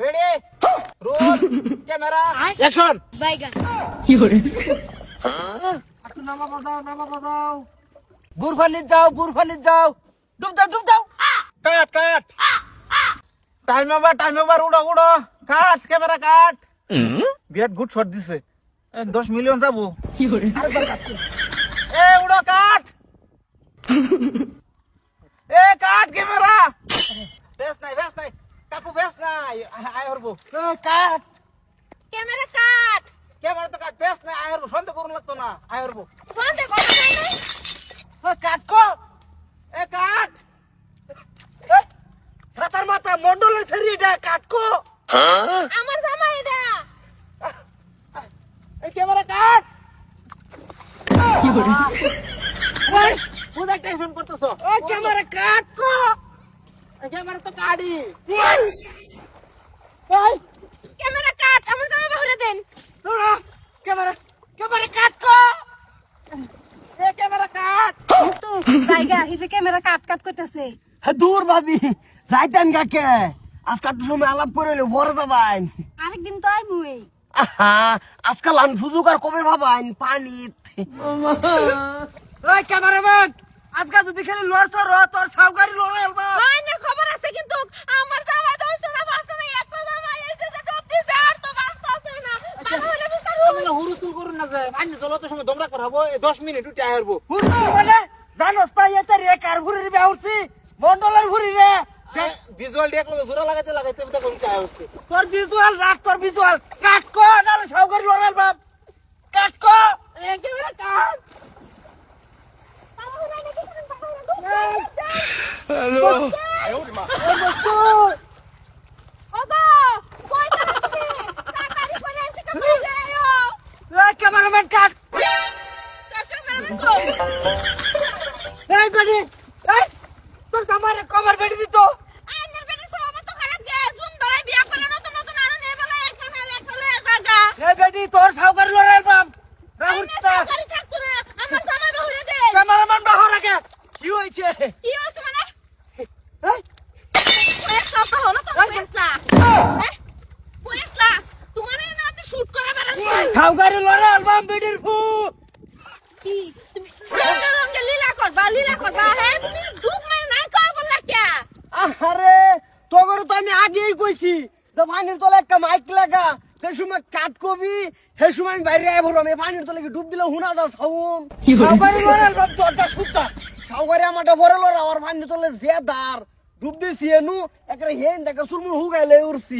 ready roll camera action বাইগা একটু নামা বাজাও বুরফানিত যাও ডুব দাও কাট টাইম ওভার উড়ো কাট ক্যামেরা কাট বিরাট গুড শট দিছে 10 মিলিয়ন যাবো এ উড়ো কাট এ কাট ক্যামেরা বেশ নাই কাকু বেশ নাই আয় হরবো কাট ক্যামেরা কাট ক্যামেরা তো কাট বেশ নাই আয় হরবো সন্দেহ করুন লাগতো না আয় হরবো বন্ধ কর কাট কো এ কাট ছাতার মাথা মন্ডলের ছেড়ে এটা কাট কো আমার জামাই এটা এই ক্যামেরা কাট কি করে ওই বুঝা টেনশন করতেছো এই ক্যামেরা কাট কো এই ক্যামেরা তো কাটি এই ক্যামেরা কাট আমার জামাই বাহুরে দেন তোরা ক্যামেরা কাট কো এই ক্যামেরা কাট তো বাইগা এই যে ক্যামেরা কাট করতেছে দূর ভাবি যাইতেন কাকে আজকাল একটু সময় আলাপ করে ভরে যাবাইন আরেকদিন তো আই মুই আজকাল আমি সুযোগ আর কবে ভাবাইন পানিত ওই ক্যামেরাম্যান আজকে যদি খালি লড়ছর তোর সাউকারি লড়াই আলবা বাইনে খবর আছে কিন্তু আমার জামাই দৌড়ছে না বাসছে না একটা জামাই এই যে ডব দিছে আর তো বাসছে আছে না তাহলে বিচার আমরা হুরুতুল করুন না যায় আইন চলতে সময় দমরা করাবো 10 মিনিট উঠে আইরবো হুজুর বলে জানোস তাই এতে রে কার ঘুরির বেউরছি মন্ডলের ঘুরি রে ভিজুয়াল দেখলো জোরা লাগাইতে এটা কোন চাই হচ্ছে তোর ভিজুয়াল রাখ তোর ভিজুয়াল কাট কো নালে সাউকারি লড়াই বাপ কাট কো এই ক্যামেরা কাট হ্যালো ওগো কই যাচ্ছে তাড়াতাড়ি করে এসে কামে যাও এই ক্যামেরাম্যান কাট ক্যামেরাম্যান কই এই বেডি এই তোর কভার বেডি দিত আইনের বেনে সব তো খারাপ গে জুন ধরে বিয়া করে নতুন আরো নেই বলে একটা লয়ে জায়গা এই বেডি তোর সাউকারি লড়াই বাপ আইনের রাহুলতা সরকারি থাকতো না আমার জামাই বাহুরে দে ক্যামেরাম্যান বাহর আগে কি হইছে কি হইছে মানে এই পয়সা তো হলো তো পয়সা পয়সা তোমার না আপনি শুট করে বেড়াচ্ছেন সাউকারি লড়াই বাপ বেডির ফু কি তুমি রঙে লীলা করবা হ্যাঁ তুমি ডুব মার নাই কই বললা কে আরে তোগরে তো আমি আগেই কইছি তো পানির তলে একটা মাইক লাগা সে সময় কাট কবি সে সময় আমি বাইরে আইব আমি পানির তলে কি ডুব দিলে হুনা যা সাউন সাউকারি লড়াই বাপ তোরটা সুতা সাউকারি আমারটা বড় লড়া আর পানির তলে যে দার ডুব দিছি এনু একরে হেন দেখে সুরমুর হুগাইলে উড়ছি